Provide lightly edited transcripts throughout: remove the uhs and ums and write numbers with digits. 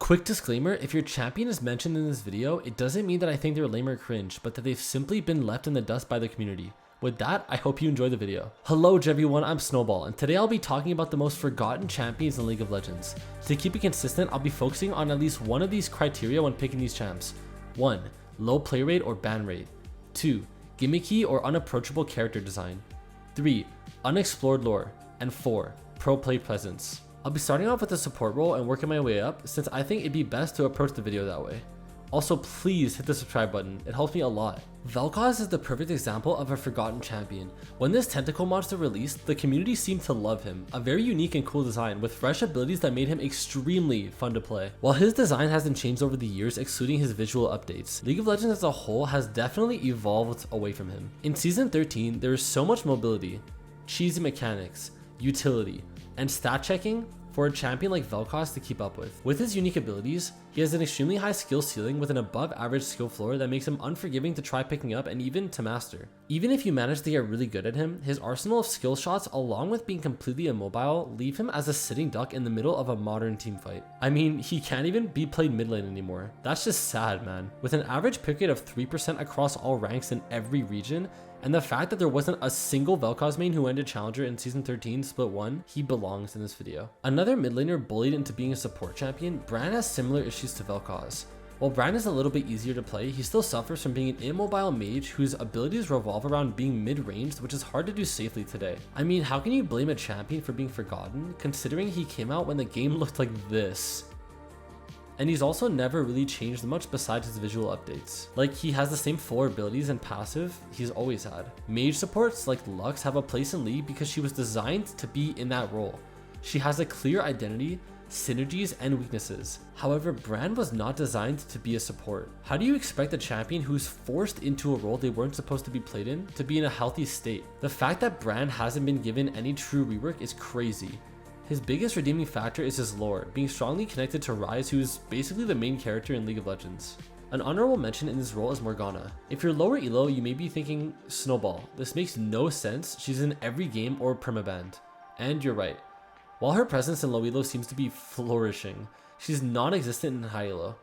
Quick disclaimer, if your champion is mentioned in this video, it doesn't mean that I think they're lame or cringe, but that they've simply been left in the dust by the community. With that, I hope you enjoy the video. Hello everyone, I'm Snowball, and today I'll be talking about the most forgotten champions in League of Legends. To keep it consistent, I'll be focusing on at least one of these criteria when picking these champs. 1. Low play rate or ban rate. 2. Gimmicky or unapproachable character design. 3. Unexplored lore. And 4. Pro play presence. I'll be starting off with the support role and working my way up, since I think it'd be best to approach the video that way. Also, please hit the subscribe button, it helps me a lot. Vel'Koz is the perfect example of a forgotten champion. When this tentacle monster released, the community seemed to love him, a very unique and cool design with fresh abilities that made him extremely fun to play. While his design hasn't changed over the years excluding his visual updates, League of Legends as a whole has definitely evolved away from him. In Season 13, there is so much mobility, cheesy mechanics, utility, and stat checking for a champion like Vel'Koz to keep up with. With his unique abilities, he has an extremely high skill ceiling with an above average skill floor that makes him unforgiving to try picking up and even to master. Even if you manage to get really good at him, his arsenal of skill shots along with being completely immobile leave him as a sitting duck in the middle of a modern teamfight. I mean, he can't even be played mid lane anymore. That's just sad, man. With an average pick rate of 3% across all ranks in every region, and the fact that there wasn't a single Vel'Koz main who ended Challenger in Season 13 Split 1, he belongs in this video. Another mid laner bullied into being a support champion, Bran has similar issues to Vel'Koz. While Bran is a little bit easier to play, he still suffers from being an immobile mage whose abilities revolve around being mid-ranged, which is hard to do safely today. I mean, how can you blame a champion for being forgotten, considering he came out when the game looked like this? And he's also never really changed much besides his visual updates. Like, he has the same 4 abilities and passive he's always had. Mage supports like Lux have a place in League because she was designed to be in that role. She has a clear identity, synergies, and weaknesses. However, Bran was not designed to be a support. How do you expect a champion who's forced into a role they weren't supposed to be played in to be in a healthy state? The fact that Bran hasn't been given any true rework is crazy. His biggest redeeming factor is his lore, being strongly connected to Ryze, who is basically the main character in League of Legends. An honorable mention in this role is Morgana. If you're lower elo, you may be thinking, Snowball, this makes no sense, she's in every game or permabanned. And you're right. While her presence in low elo seems to be flourishing, she's non-existent in high elo.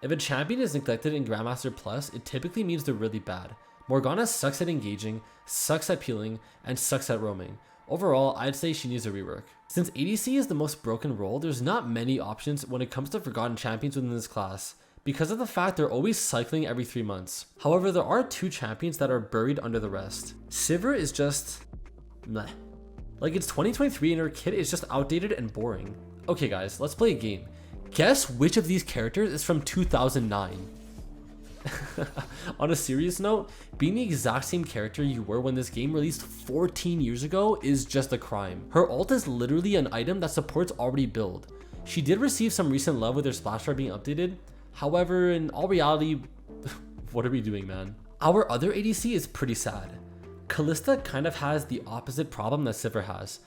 If a champion is neglected in Grandmaster Plus, it typically means they're really bad. Morgana sucks at engaging, sucks at peeling, and sucks at roaming. Overall, I'd say she needs a rework. Since ADC is the most broken role, there's not many options when it comes to forgotten champions within this class, because of the fact they're always cycling every 3 months. However, there are 2 champions that are buried under the rest. Sivir is just meh. Like, it's 2023 and her kit is just outdated and boring. Okay guys, let's play a game. Guess which of these characters is from 2009? On a serious note, being the exact same character you were when this game released 14 years ago is just a crime. Her ult is literally an item that supports already build. She did receive some recent love with her splash bar being updated. However, in all reality, what are we doing, man? Our other ADC is pretty sad. Kalista kind of has the opposite problem that Sivir has.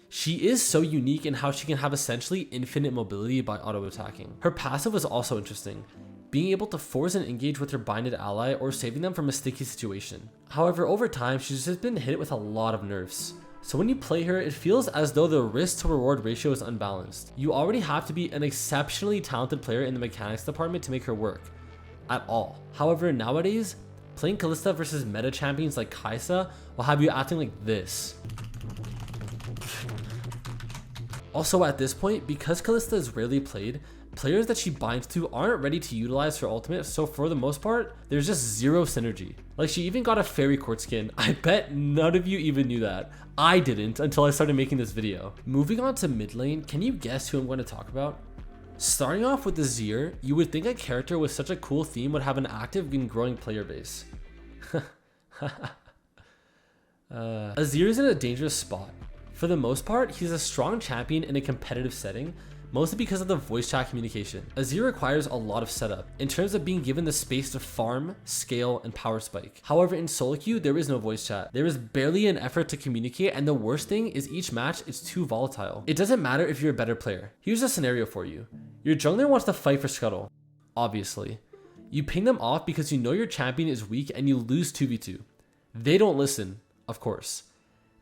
She is so unique in how she can have essentially infinite mobility by auto-attacking. Her passive was also interesting, being able to force an engage with her binded ally or saving them from a sticky situation. However, over time, she's just been hit with a lot of nerfs. So when you play her, it feels as though the risk to reward ratio is unbalanced. You already have to be an exceptionally talented player in the mechanics department to make her work at all. However, nowadays, playing Kalista versus meta champions like Kai'Sa will have you acting like this. Also at this point, because Kalista is rarely played, players that she binds to aren't ready to utilize her ultimate, so for the most part, there's just zero synergy. Like, she even got a fairy court skin. I bet none of you even knew that. I didn't until I started making this video. Moving on to mid lane, can you guess who I'm going to talk about? Starting off with the Azir, you would think a character with such a cool theme would have an active and growing player base. Azir is in a dangerous spot. For the most part, he's a strong champion in a competitive setting, mostly because of the voice chat communication. Azir requires a lot of setup, in terms of being given the space to farm, scale, and power spike. However, in solo queue, there is no voice chat. There is barely an effort to communicate, and the worst thing is each match is too volatile. It doesn't matter if you're a better player. Here's a scenario for you. Your jungler wants to fight for Scuttle, obviously. You ping them off because you know your champion is weak and you lose 2v2. They don't listen, of course.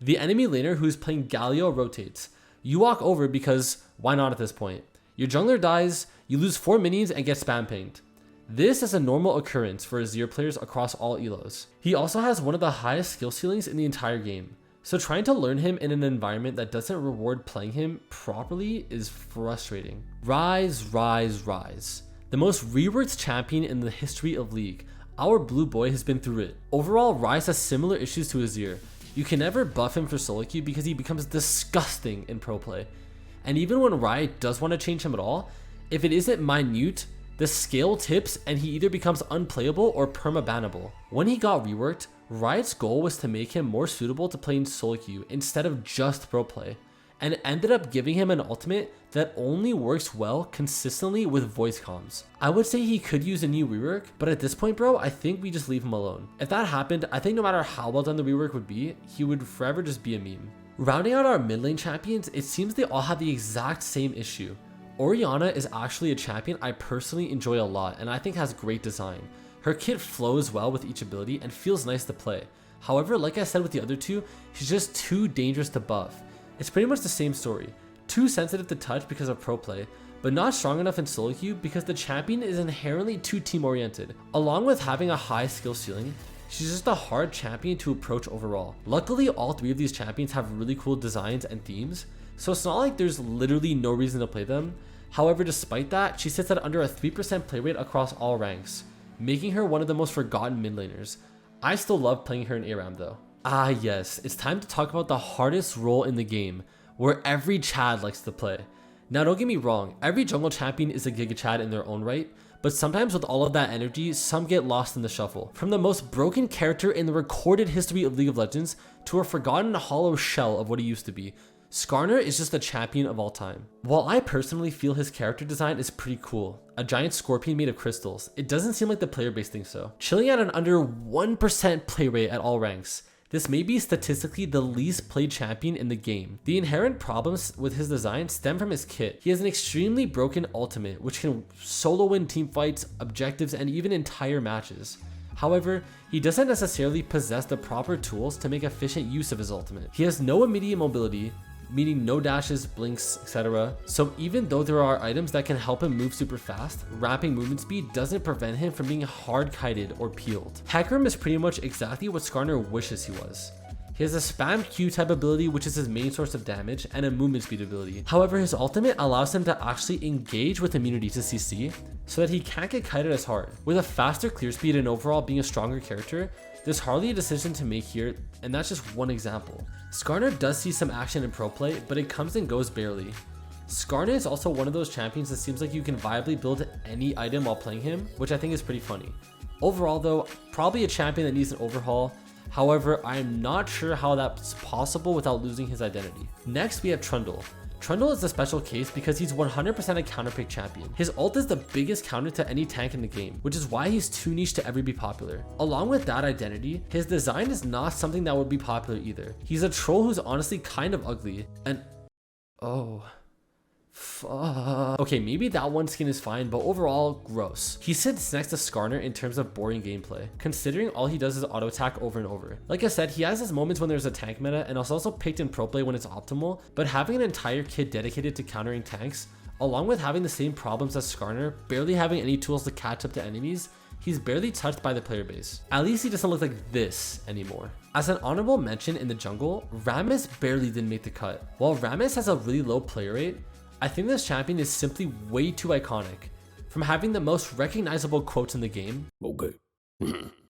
The enemy laner who's playing Galio rotates. You walk over because why not at this point? Your jungler dies, you lose 4 minions and get spam pinged. This is a normal occurrence for Azir players across all elos. He also has one of the highest skill ceilings in the entire game, so trying to learn him in an environment that doesn't reward playing him properly is frustrating. Rise, rise, rise. The most reworked champion in the history of League. Our blue boy has been through it. Overall, Rise has similar issues to Azir. You can never buff him for solo queue because he becomes disgusting in pro play. And even when Riot does want to change him at all, if it isn't minute, the scale tips and he either becomes unplayable or perma-bannable. When he got reworked, Riot's goal was to make him more suitable to playing solo queue instead of just pro play, and ended up giving him an ultimate that only works well consistently with voice comms. I would say he could use a new rework, but at this point, bro, I think we just leave him alone. If that happened, I think no matter how well done the rework would be, he would forever just be a meme. Rounding out our mid lane champions, it seems they all have the exact same issue. Orianna is actually a champion I personally enjoy a lot and I think has great design. Her kit flows well with each ability and feels nice to play. However, like I said with the other two, she's just too dangerous to buff. It's pretty much the same story. Too sensitive to touch because of pro play, but not strong enough in solo queue because the champion is inherently too team oriented. Along with having a high skill ceiling, she's just a hard champion to approach overall. Luckily, all 3 of these champions have really cool designs and themes, so it's not like there's literally no reason to play them. However, despite that, she sits at under a 3% play rate across all ranks, making her one of the most forgotten mid laners. I still love playing her in ARAM though. Ah yes, it's time to talk about the hardest role in the game, where every Chad likes to play. Now don't get me wrong, every jungle champion is a Giga Chad in their own right, but sometimes with all of that energy, some get lost in the shuffle. From the most broken character in the recorded history of League of Legends to a forgotten hollow shell of what he used to be, Skarner is just a champion of all time. While I personally feel his character design is pretty cool, a giant scorpion made of crystals, it doesn't seem like the player base thinks so. Chilling at an under 1% play rate at all ranks, this may be statistically the least played champion in the game. The inherent problems with his design stem from his kit. He has an extremely broken ultimate, which can solo win team fights, objectives, and even entire matches. However, he doesn't necessarily possess the proper tools to make efficient use of his ultimate. He has no immediate mobility, meaning no dashes, blinks, etc. So even though there are items that can help him move super fast, ramping movement speed doesn't prevent him from being hard kited or peeled. Hecarim is pretty much exactly what Skarner wishes he was. He has a spam Q type ability, which is his main source of damage, and a movement speed ability. However, his ultimate allows him to actually engage with immunity to CC, so that he can't get kited as hard. With a faster clear speed and overall being a stronger character, there's hardly a decision to make here, and that's just one example. Skarner does see some action in pro play, but it comes and goes barely. Skarner is also one of those champions that seems like you can viably build any item while playing him, which I think is pretty funny. Overall though, probably a champion that needs an overhaul. However, I am not sure how that's possible without losing his identity. Next, we have Trundle. Trundle is a special case because he's 100% a counter pick champion. His ult is the biggest counter to any tank in the game, which is why he's too niche to ever be popular. Along with that identity, his design is not something that would be popular either. He's a troll who's honestly kind of ugly, and oh. Fuck. Okay, maybe that one skin is fine, but overall, gross. He sits next to Skarner in terms of boring gameplay, considering all he does is auto attack over and over. Like I said, he has his moments when there's a tank meta and is also picked in pro play when it's optimal, but having an entire kit dedicated to countering tanks, along with having the same problems as Skarner, barely having any tools to catch up to enemies, he's barely touched by the player base. At least he doesn't look like this anymore. As an honorable mention in the jungle, Rammus barely didn't make the cut. While Rammus has a really low player rate, I think this champion is simply way too iconic. From having the most recognizable quotes in the game, okay,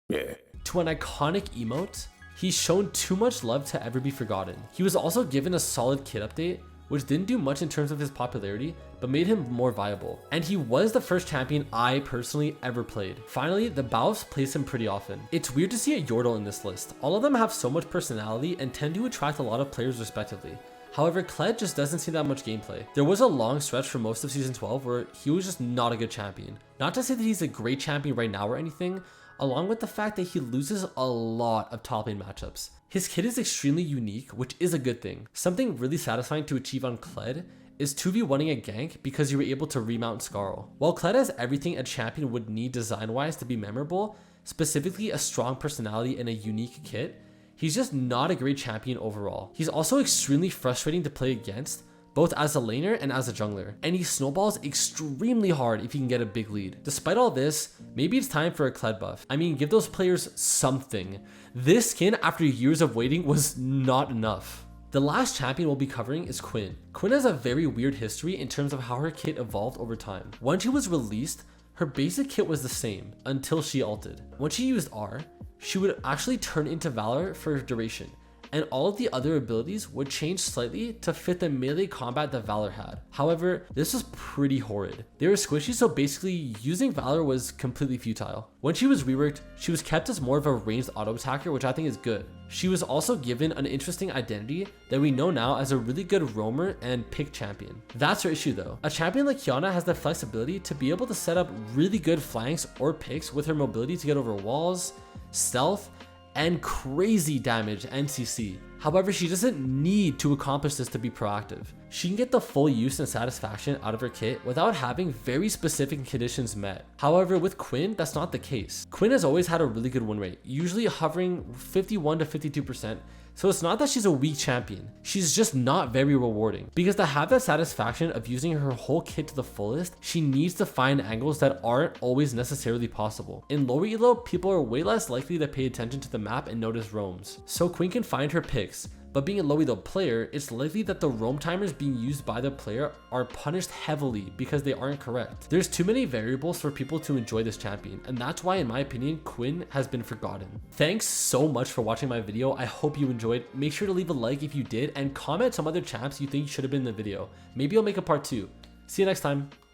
yeah, to an iconic emote, he's shown too much love to ever be forgotten. He was also given a solid kit update, which didn't do much in terms of his popularity, but made him more viable. And he was the first champion I personally ever played. Finally, the Baos plays him pretty often. It's weird to see a Yordle in this list. All of them have so much personality and tend to attract a lot of players respectively. However, Kled just doesn't see that much gameplay. There was a long stretch for most of Season 12 where he was just not a good champion. Not to say that he's a great champion right now or anything, along with the fact that he loses a lot of top lane matchups. His kit is extremely unique, which is a good thing. Something really satisfying to achieve on Kled is 2v1ing a gank because you were able to remount Skarl. While Kled has everything a champion would need design-wise to be memorable, specifically a strong personality and a unique kit, he's just not a great champion overall. He's also extremely frustrating to play against, both as a laner and as a jungler, and he snowballs extremely hard if he can get a big lead. Despite all this, maybe it's time for a Kled buff. I mean, give those players something. This skin, after years of waiting, was not enough. The last champion we'll be covering is Quinn. Quinn has a very weird history in terms of how her kit evolved over time. When she was released, her basic kit was the same until she ulted. When she used R, she would actually turn into Valor for duration, and all of the other abilities would change slightly to fit the melee combat that Valor had. However, this was pretty horrid. They were squishy, so basically using Valor was completely futile. When she was reworked, she was kept as more of a ranged auto attacker, which I think is good. She was also given an interesting identity that we know now as a really good roamer and pick champion. That's her issue though. A champion like Kiana has the flexibility to be able to set up really good flanks or picks with her mobility to get over walls, stealth, and crazy damage and CC. However, she doesn't need to accomplish this to be proactive. She can get the full use and satisfaction out of her kit without having very specific conditions met. However, with Quinn, that's not the case. Quinn has always had a really good win rate, usually hovering 51 to 52%. So it's not that she's a weak champion, she's just not very rewarding. Because to have that satisfaction of using her whole kit to the fullest, she needs to find angles that aren't always necessarily possible. In lower elo, people are way less likely to pay attention to the map and notice roams. So Quinn can find her picks, but being a low elo player, it's likely that the roam timers being used by the player are punished heavily because they aren't correct. There's too many variables for people to enjoy this champion, and that's why in my opinion, Quinn has been forgotten. Thanks so much for watching my video. I hope you enjoyed. Make sure to leave a like if you did, and comment some other champs you think should have been in the video. Maybe I'll make a part 2. See you next time.